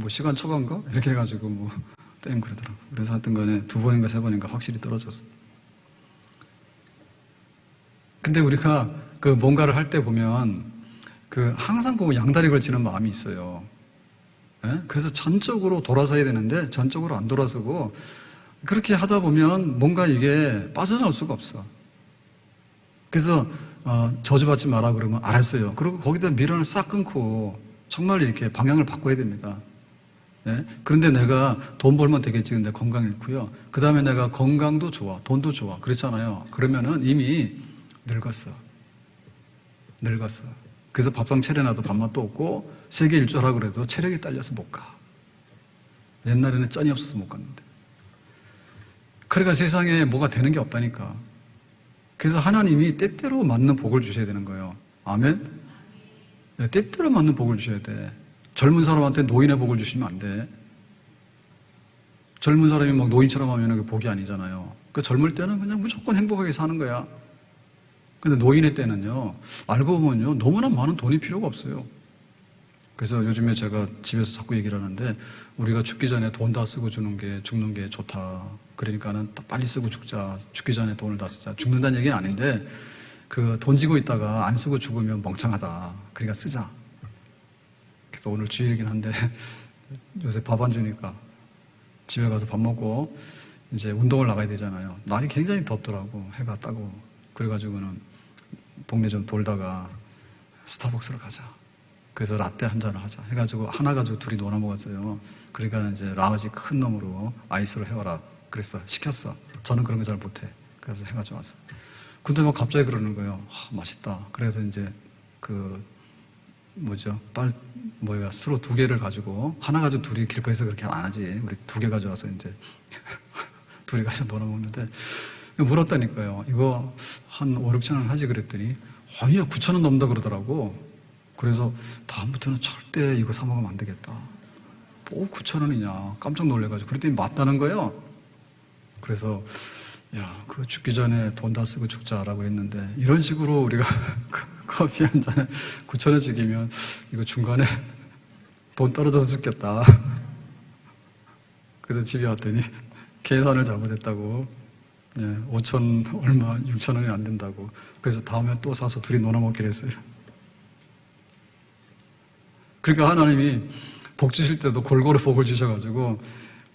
시간 초과인가? 이렇게 해가지고 땡 그러더라고. 그래서 하여튼 간에 2번인가 3번인가 확실히 떨어졌어. 근데 우리가 그 뭔가를 할 때 보면 항상 양다리 걸치는 마음이 있어요. 예? 그래서 전적으로 돌아서야 되는데 전적으로 안 돌아서고 그렇게 하다 보면 뭔가 이게 빠져나올 수가 없어. 그래서 저주받지 마라 그러면 알았어요. 그리고 거기다 미련을 싹 끊고 정말 이렇게 방향을 바꿔야 됩니다. 예? 그런데 내가 돈 벌면 되겠지. 근데 건강 잃고요. 그 다음에 내가 건강도 좋아, 돈도 좋아. 그렇잖아요. 그러면은 이미 늙었어. 그래서 밥상 차려놔도 밥맛도 없고 세계 일주하라 그래도 체력이 딸려서 못 가. 옛날에는 쩐이 없어서 못 갔는데. 그러니까 세상에 뭐가 되는 게 없다니까. 그래서 하나님이 때때로 맞는 복을 주셔야 되는 거예요. 아멘? 네, 때때로 맞는 복을 주셔야 돼. 젊은 사람한테 노인의 복을 주시면 안 돼. 젊은 사람이 막 노인처럼 하면 그게 복이 아니잖아요. 그 젊을 때는 그냥 무조건 행복하게 사는 거야. 근데 노인의 때는요, 알고 보면요, 너무나 많은 돈이 필요가 없어요. 그래서 요즘에 제가 집에서 자꾸 얘기를 하는데, 우리가 죽기 전에 돈 다 쓰고 죽는 게 좋다. 그러니까는 빨리 쓰고 죽자. 죽기 전에 돈을 다 쓰자. 죽는다는 얘기는 아닌데, 돈 지고 있다가 안 쓰고 죽으면 멍청하다. 그러니까 쓰자. 그래서 오늘 주일이긴 한데, 요새 밥 안 주니까 집에 가서 밥 먹고 이제 운동을 나가야 되잖아요. 날이 굉장히 덥더라고. 해가 따고. 그래가지고는 동네 좀 돌다가 스타벅스로 가자. 그래서 라떼 한 잔을 하자. 해가지고 하나 가지고 둘이 놀아 먹었어요. 그러니까 이제 라지 큰 놈으로 아이스로 해와라. 그랬어. 시켰어. 저는 그런 거 잘 못해. 그래서 해가지고 왔어. 근데 막 갑자기 그러는 거예요. 맛있다. 그래서 이제 수로 2개를 가지고 하나 가지고 둘이 길거리에서 그렇게 안 하지. 우리 2개 가져와서 이제 둘이 가서 놀아 먹는데 물었다니까요. 이거 한 5, 6천 원 하지 그랬더니 아니야 9천 원 넘는다 그러더라고. 그래서 다음부터는 절대 이거 사 먹으면 안 되겠다. 뭐 9천 원이냐 깜짝 놀래가지고 그랬더니 맞다는 거예요. 그래서 죽기 전에 돈 다 쓰고 죽자라고 했는데 이런 식으로 우리가 커피 한 잔에 9천 원씩이면 이거 중간에 돈 떨어져서 죽겠다. 그래서 집에 왔더니 계산을 잘못했다고 5천 얼마 6천 원이 안 된다고. 그래서 다음에 또 사서 둘이 놀아 먹기로 했어요. 그러니까 하나님이 복 주실 때도 골고루 복을 주셔가지고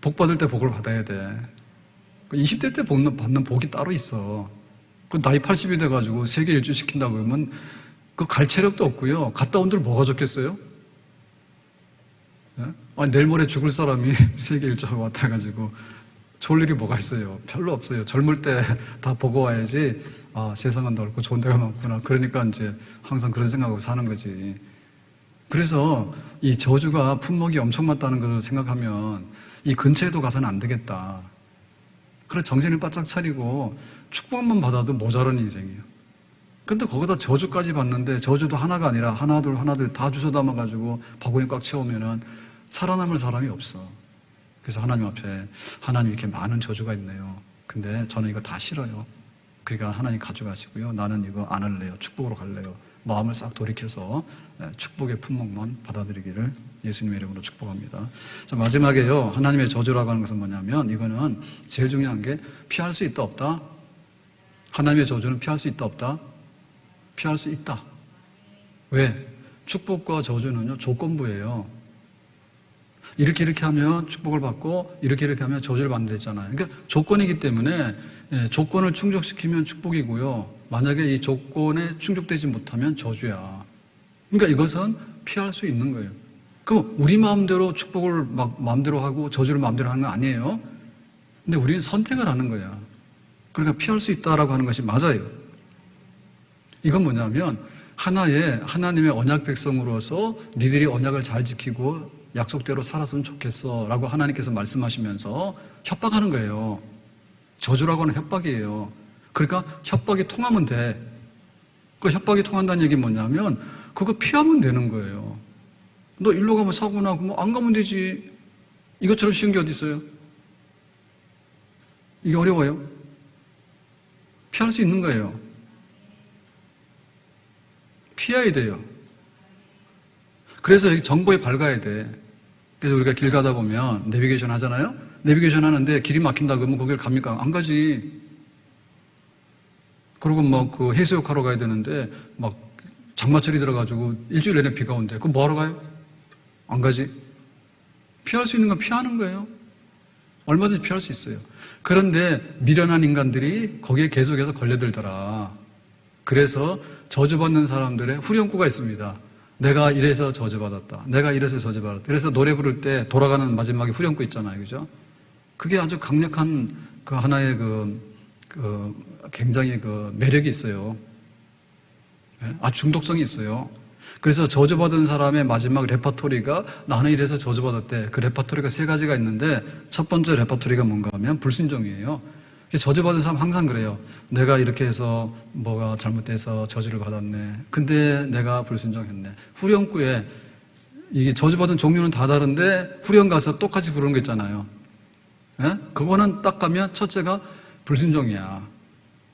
복 받을 때 복을 받아야 돼. 20대 때 받는 복이 따로 있어. 나이 80이 돼가지고 세계 일주 시킨다고 그러면 갈 체력도 없고요. 갔다 온들 뭐가 좋겠어요? 내일 모레 죽을 사람이 세계 일주하고 왔다 해가지고 좋을 일이 뭐가 있어요? 별로 없어요. 젊을 때 다 보고 와야지, 세상은 넓고 좋은 데가 많구나. 그러니까 이제 항상 그런 생각하고 사는 거지. 그래서 이 저주가 품목이 엄청 많다는 걸 생각하면 이 근처에도 가서는 안 되겠다. 그래, 정신을 바짝 차리고 축복만 받아도 모자란 인생이에요. 근데 거기다 저주까지 받는데 저주도 하나가 아니라 하나둘 다 주워 담아가지고 바구니 꽉 채우면은 살아남을 사람이 없어. 그래서 하나님 앞에 하나님 이렇게 많은 저주가 있네요. 근데 저는 이거 다 싫어요. 그러니까 하나님 가져가시고요. 나는 이거 안 할래요. 축복으로 갈래요. 마음을 싹 돌이켜서 축복의 품목만 받아들이기를 예수님의 이름으로 축복합니다. 자, 마지막에요. 하나님의 저주라고 하는 것은 뭐냐면 이거는 제일 중요한 게 피할 수 있다 없다. 하나님의 저주는 피할 수 있다 없다. 피할 수 있다. 왜? 축복과 저주는요 조건부예요. 이렇게 하면 축복을 받고 이렇게 하면 저주를 받는 데 있잖아요. 그러니까 조건이기 때문에 조건을 충족시키면 축복이고요. 만약에 이 조건에 충족되지 못하면 저주야. 그러니까 이것은 피할 수 있는 거예요. 그럼 우리 마음대로 축복을 막 마음대로 하고 저주를 마음대로 하는 건 아니에요. 근데 우리는 선택을 하는 거야. 그러니까 피할 수 있다라고 하는 것이 맞아요. 이건 뭐냐면 하나님의 언약 백성으로서 니들이 언약을 잘 지키고 약속대로 살았으면 좋겠어 라고 하나님께서 말씀하시면서 협박하는 거예요. 저주라고 하는 협박이에요. 그러니까 협박이 통하면 돼. 그 협박이 통한다는 얘기는 뭐냐면 그거 피하면 되는 거예요. 너 일로 가면 사고 나고 뭐 안 가면 되지. 이것처럼 쉬운 게 어디 있어요? 이게 어려워요? 피할 수 있는 거예요. 피해야 돼요. 그래서 여기 정보에 밝아야 돼. 그래서 우리가 길 가다 보면 내비게이션 하잖아요? 내비게이션 하는데 길이 막힌다 그러면 거기를 갑니까? 안 가지. 그리고 막 해수욕 하러 가야 되는데 막 장마철이 들어가지고 일주일 내내 비가 온대. 그럼 뭐 하러 가요? 안 가지. 피할 수 있는 건 피하는 거예요. 얼마든지 피할 수 있어요. 그런데 미련한 인간들이 거기에 계속해서 걸려들더라. 그래서 저주받는 사람들의 후렴구가 있습니다. 내가 이래서 저주받았다. 내가 이래서 저주받았다. 그래서 노래 부를 때 돌아가는 마지막에 후렴구 있잖아요. 그죠? 그게 아주 강력한 그 하나의 굉장히 매력이 있어요. 아주 중독성이 있어요. 그래서 저주받은 사람의 마지막 레퍼토리가 나는 이래서 저주받았대. 그 레퍼토리가 세 가지가 있는데 첫 번째 레퍼토리가 뭔가 하면 불순종이에요. 저주받은 사람 항상 그래요. 내가 이렇게 해서 뭐가 잘못돼서 저주를 받았네. 근데 내가 불순종했네. 후렴구에 이게 저주받은 종류는 다 다른데 후렴 가서 똑같이 부르는 거 있잖아요. 예? 그거는 딱 가면 첫째가 불순종이야.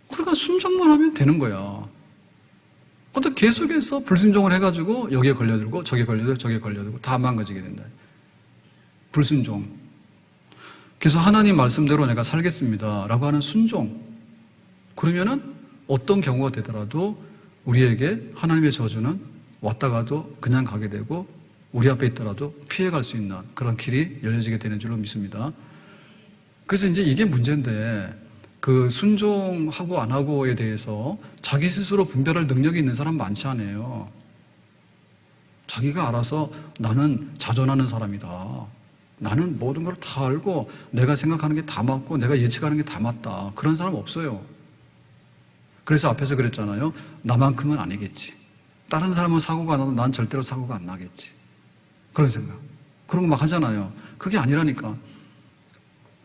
그러니까 순종만 하면 되는 거야. 근데 계속해서 불순종을 해가지고 여기에 걸려들고 저기에 걸려들고 저기에 걸려들고 다 망가지게 된다. 불순종. 그래서 하나님 말씀대로 내가 살겠습니다 라고 하는 순종. 그러면은 어떤 경우가 되더라도 우리에게 하나님의 저주는 왔다가도 그냥 가게 되고 우리 앞에 있더라도 피해갈 수 있는 그런 길이 열려지게 되는 줄로 믿습니다. 그래서 이제 이게 문제인데 그 순종하고 안 하고에 대해서 자기 스스로 분별할 능력이 있는 사람 많지 않아요. 자기가 알아서 나는 자존하는 사람이다. 나는 모든 걸 다 알고 내가 생각하는 게 다 맞고 내가 예측하는 게 다 맞다. 그런 사람 없어요. 그래서 앞에서 그랬잖아요. 나만큼은 아니겠지. 다른 사람은 사고가 나도 난 절대로 사고가 안 나겠지. 그런 생각. 그런 거 막 하잖아요. 그게 아니라니까.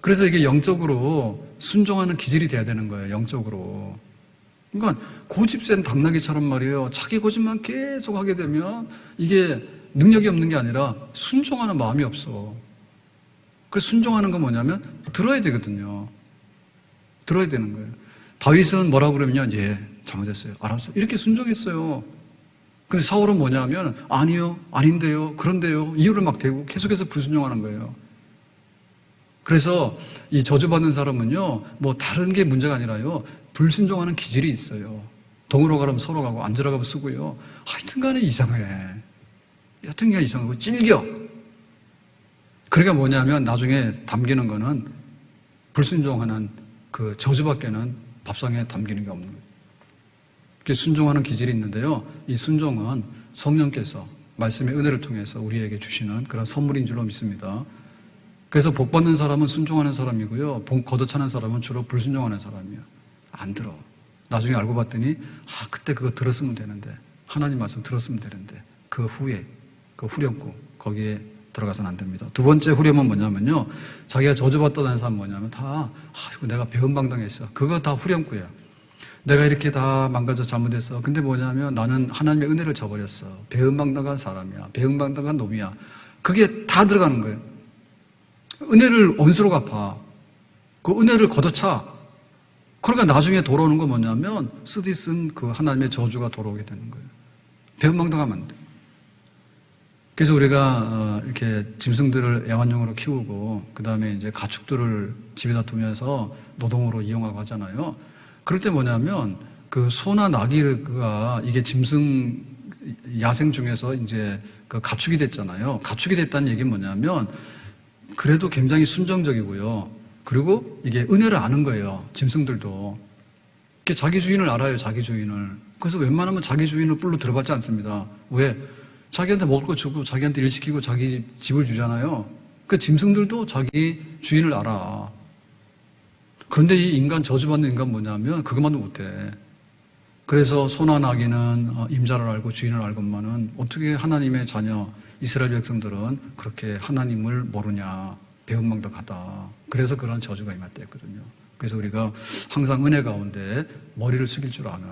그래서 이게 영적으로 순종하는 기질이 돼야 되는 거예요. 영적으로. 그러니까 고집센 당나귀처럼 말이에요. 자기 고집만 계속 하게 되면 이게 능력이 없는 게 아니라 순종하는 마음이 없어. 그 순종하는 건 뭐냐면 들어야 되거든요. 들어야 되는 거예요. 다윗은 뭐라고 그러면요. 예, 잘못했어요. 알았어. 이렇게 순종했어요. 근데 사울은 뭐냐면 아니요, 아닌데요, 그런데요. 이유를 막 대고 계속해서 불순종하는 거예요. 그래서 이 저주받는 사람은요, 뭐 다른 게 문제가 아니라요, 불순종하는 기질이 있어요. 동으로 가면 서로 가고 앉으러 가면 쓰고요. 하여튼 간에 이상해. 여튼간 이상하고 찔겨. 그러니까 뭐냐면 나중에 담기는 거는 불순종하는 그 저주밖에는 밥상에 담기는 게 없는 거예요. 그게 순종하는 기질이 있는데요. 이 순종은 성령께서 말씀의 은혜를 통해서 우리에게 주시는 그런 선물인 줄로 믿습니다. 그래서 복 받는 사람은 순종하는 사람이고요. 걷어차는 사람은 주로 불순종하는 사람이에요. 안 들어. 나중에 알고 봤더니 그때 그거 들었으면 되는데 하나님 말씀 들었으면 되는데 그 후에 그 후렴구 거기에 들어가서는 안 됩니다. 두 번째 후렴은 뭐냐면요. 자기가 저주받다는 사람은 뭐냐면 이거 내가 배은방당했어. 그거 다 후렴구야. 내가 이렇게 다 망가져 잘못했어. 근데 뭐냐면 나는 하나님의 은혜를 저버렸어. 배은방당한 사람이야. 배은방당한 놈이야. 그게 다 들어가는 거예요. 은혜를 원수로 갚아. 그 은혜를 걷어차. 그러니까 나중에 돌아오는 건 뭐냐면 쓰디쓴 그 하나님의 저주가 돌아오게 되는 거예요. 배은방당하면 안 돼. 그래서 우리가 이렇게 짐승들을 애완용으로 키우고 그 다음에 이제 가축들을 집에다 두면서 노동으로 이용하고 하잖아요. 그럴 때 뭐냐면 그 소나 나귀가 이게 짐승 야생 중에서 이제 그 가축이 됐잖아요. 가축이 됐다는 얘기는 뭐냐면 그래도 굉장히 순정적이고요. 그리고 이게 은혜를 아는 거예요. 짐승들도. 자기 주인을 알아요. 자기 주인을. 그래서 웬만하면 자기 주인을 뿔로 들어받지 않습니다. 왜? 자기한테 먹을 거 주고 자기한테 일 시키고 자기 집을 주잖아요. 그 짐승들도 자기 주인을 알아. 그런데 이 인간, 저주받는 인간 뭐냐면 그것만도 못해. 그래서 소나 나귀는 임자를 알고 주인을 알건만은 어떻게 하나님의 자녀 이스라엘 백성들은 그렇게 하나님을 모르냐. 배은망덕하다. 그래서 그런 저주가 임할 때 했거든요. 그래서 우리가 항상 은혜 가운데 머리를 숙일 줄 아는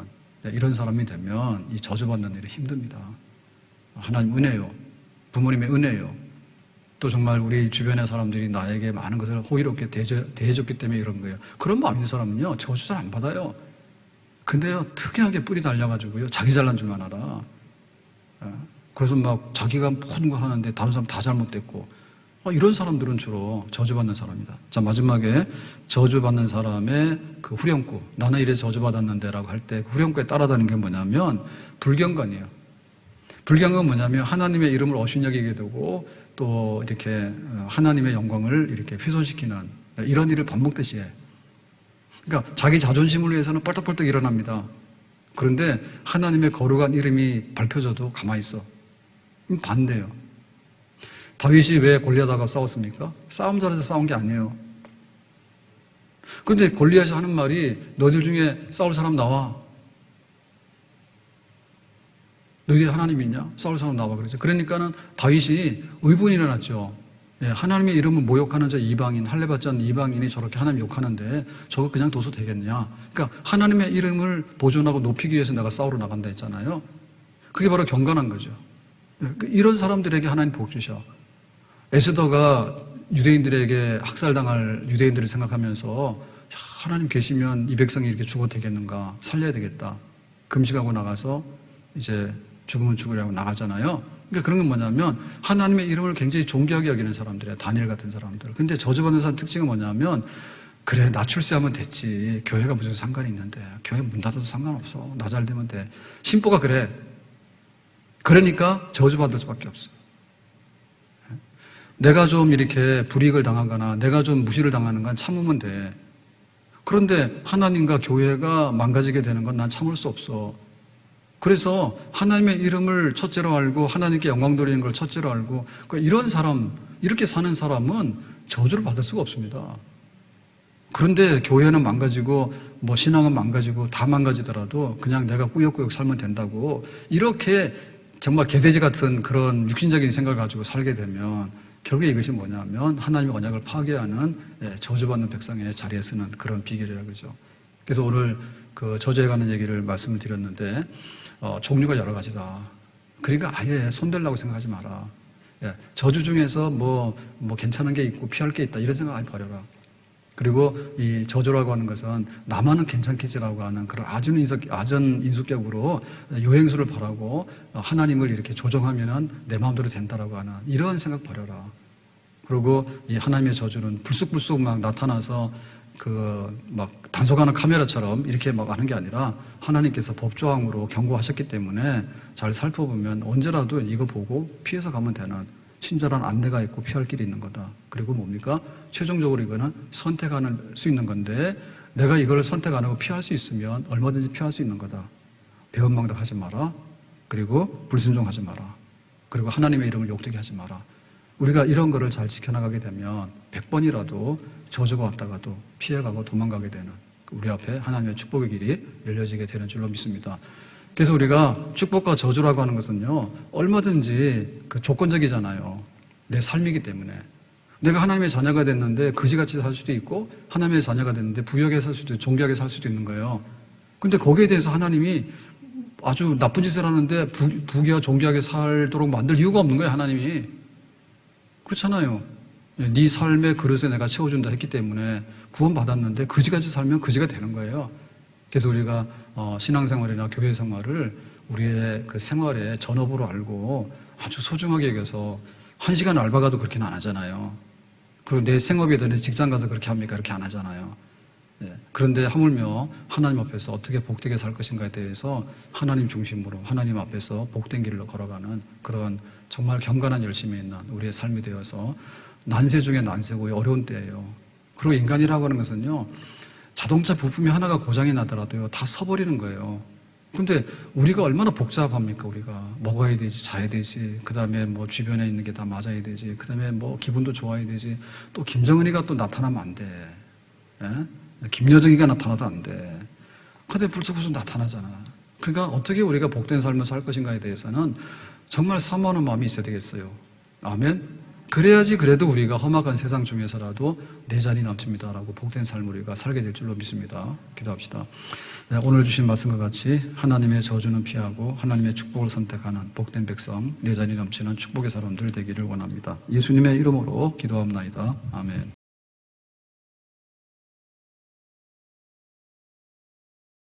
이런 사람이 되면 이 저주받는 일이 힘듭니다. 하나님 은혜요. 부모님의 은혜요. 또 정말 우리 주변의 사람들이 나에게 많은 것을 호의롭게 대해줬기 때문에 이런 거예요. 그런 마음 있는 사람은요, 저주 잘 안 받아요. 근데요, 특이하게 뿌리 달려가지고요, 자기 잘난 줄만 알아. 그래서 막 자기가 모든 걸 하는데 다른 사람 다 잘못됐고, 이런 사람들은 주로 저주받는 사람이다. 자, 마지막에 저주받는 사람의 그 후렴구, 나는 이래 저주받았는데 라고 할 때 그 후렴구에 따라다니는 게 뭐냐면 불경건이에요. 불경건 뭐냐면 하나님의 이름을 어신여기게 되고 또 이렇게 하나님의 영광을 이렇게 훼손시키는 이런 일을 반복듯이 해. 그러니까 자기 자존심을 위해서는 뻘떡뻘떡 일어납니다. 그런데 하나님의 거룩한 이름이 밝혀져도 가만히 있어. 반대예요. 다윗이 왜 골리앗하고 싸웠습니까? 싸움 잘해서 싸운 게 아니에요. 그런데 골리앗이 하는 말이 너희들 중에 싸울 사람 나와. 너희들이 하나님 있냐? 싸울 사람 나와. 그러죠. 그러니까는 다윗이 의분이 일어났죠. 예, 하나님의 이름을 모욕하는 저 이방인, 할례받지 않는 이방인이 저렇게 하나님 욕하는데 저거 그냥 둬서 되겠냐? 그러니까 하나님의 이름을 보존하고 높이기 위해서 내가 싸우러 나간다 했잖아요. 그게 바로 경건한 거죠. 이런 사람들에게 하나님 복 주셔. 에스더가 유대인들에게 학살당할 유대인들을 생각하면서 하나님 계시면 이 백성이 이렇게 죽어도 되겠는가? 살려야 되겠다. 금식하고 나가서 이제 죽으면 죽으려고 나가잖아요. 그러니까 그런 건 뭐냐면 하나님의 이름을 굉장히 존귀하게 여기는 사람들이에요. 다니엘 같은 사람들. 근데 저주받는 사람 특징은 뭐냐면 그래 나 출세하면 됐지. 교회가 무슨 상관이 있는데. 교회 문 닫아도 상관없어. 나 잘 되면 돼. 신보가 그래. 그러니까 저주받을 수밖에 없어. 내가 좀 이렇게 불이익을 당하거나 내가 좀 무시를 당하는 건 참으면 돼. 그런데 하나님과 교회가 망가지게 되는 건 난 참을 수 없어. 그래서 하나님의 이름을 첫째로 알고 하나님께 영광 돌리는 걸 첫째로 알고 그러니까 이런 사람, 이렇게 사는 사람은 저주를 받을 수가 없습니다. 그런데 교회는 망가지고 뭐 신앙은 망가지고 다 망가지더라도 그냥 내가 꾸역꾸역 살면 된다고 이렇게 정말 개돼지 같은 그런 육신적인 생각을 가지고 살게 되면 결국에 이것이 뭐냐면 하나님의 언약을 파괴하는 저주받는 백성의 자리에 서는 그런 비결이라고 그러죠. 그래서 오늘 그 저주에 관한 얘기를 말씀을 드렸는데 종류가 여러 가지다. 그러니까 아예 손대려고 생각하지 마라. 저주 중에서 뭐 괜찮은 게 있고 피할 게 있다 이런 생각 아예 버려라. 그리고 이 저주라고 하는 것은 나만은 괜찮겠지라고 하는 그런 아전 인수격으로 요행수를 바라고 하나님을 이렇게 조정하면은 내 마음대로 된다라고 하는 이런 생각 버려라. 그리고 이 하나님의 저주는 불쑥불쑥 막 나타나서 그 막 단속하는 카메라처럼 이렇게 막 하는 게 아니라 하나님께서 법조항으로 경고하셨기 때문에 잘 살펴보면 언제라도 이거 보고 피해서 가면 되는 친절한 안내가 있고 피할 길이 있는 거다. 그리고 뭡니까? 최종적으로 이거는 선택할 수 있는 건데 내가 이걸 선택 안 하고 피할 수 있으면 얼마든지 피할 수 있는 거다. 배은망덕하지 마라. 그리고 불순종하지 마라. 그리고 하나님의 이름을 욕되게 하지 마라. 우리가 이런 거를 잘 지켜나가게 되면 100번이라도 저주가 왔다가도 피해가고 도망가게 되는 우리 앞에 하나님의 축복의 길이 열려지게 되는 줄로 믿습니다. 그래서 우리가 축복과 저주라고 하는 것은요, 얼마든지 그 조건적이잖아요. 내 삶이기 때문에. 내가 하나님의 자녀가 됐는데 거지같이 살 수도 있고, 하나님의 자녀가 됐는데 부유하게 살 수도 있고, 존귀하게 살 수도 있는 거예요. 근데 거기에 대해서 하나님이 아주 나쁜 짓을 하는데 부귀와 존귀하게 살도록 만들 이유가 없는 거예요, 하나님이. 그렇잖아요. 네 삶의 그릇에 내가 채워준다 했기 때문에 구원받았는데 거지같이 살면 거지가 되는 거예요. 그래서 우리가 신앙생활이나 교회 생활을 우리의 그 생활의 전업으로 알고 아주 소중하게 여겨서 1시간 알바 가도 그렇게는 안 하잖아요. 그리고 내 생업에 내 직장 가서 그렇게 합니까? 그렇게 안 하잖아요. 그런데 하물며 하나님 앞에서 어떻게 복되게 살 것인가에 대해서 하나님 중심으로 하나님 앞에서 복된 길로 걸어가는 그런 정말 경건한 열심이 있는 우리의 삶이 되어서 난세 중에 난세고 어려운 때예요. 그리고 인간이라고 하는 것은요, 자동차 부품이 하나가 고장이 나더라도요, 다 서버리는 거예요. 근데 우리가 얼마나 복잡합니까, 우리가. 먹어야 되지, 자야 되지, 그 다음에 뭐 주변에 있는 게 다 맞아야 되지, 그 다음에 뭐 기분도 좋아야 되지, 또 김정은이가 또 나타나면 안 돼. 김여정이가 나타나도 안 돼. 근데 불쑥불쑥 나타나잖아. 그러니까 어떻게 우리가 복된 삶을 살 것인가에 대해서는 정말 사모하는 마음이 있어야 되겠어요. 아멘? 그래야지 그래도 우리가 험악한 세상 중에서라도 내 자리 남습니다라고 복된 삶을 우리가 살게 될 줄로 믿습니다. 기도합시다. 오늘 주신 말씀과 같이 하나님의 저주는 피하고 하나님의 축복을 선택하는 복된 백성, 내 자리 넘치는 축복의 사람들 되기를 원합니다. 예수님의 이름으로 기도합나이다. 아멘.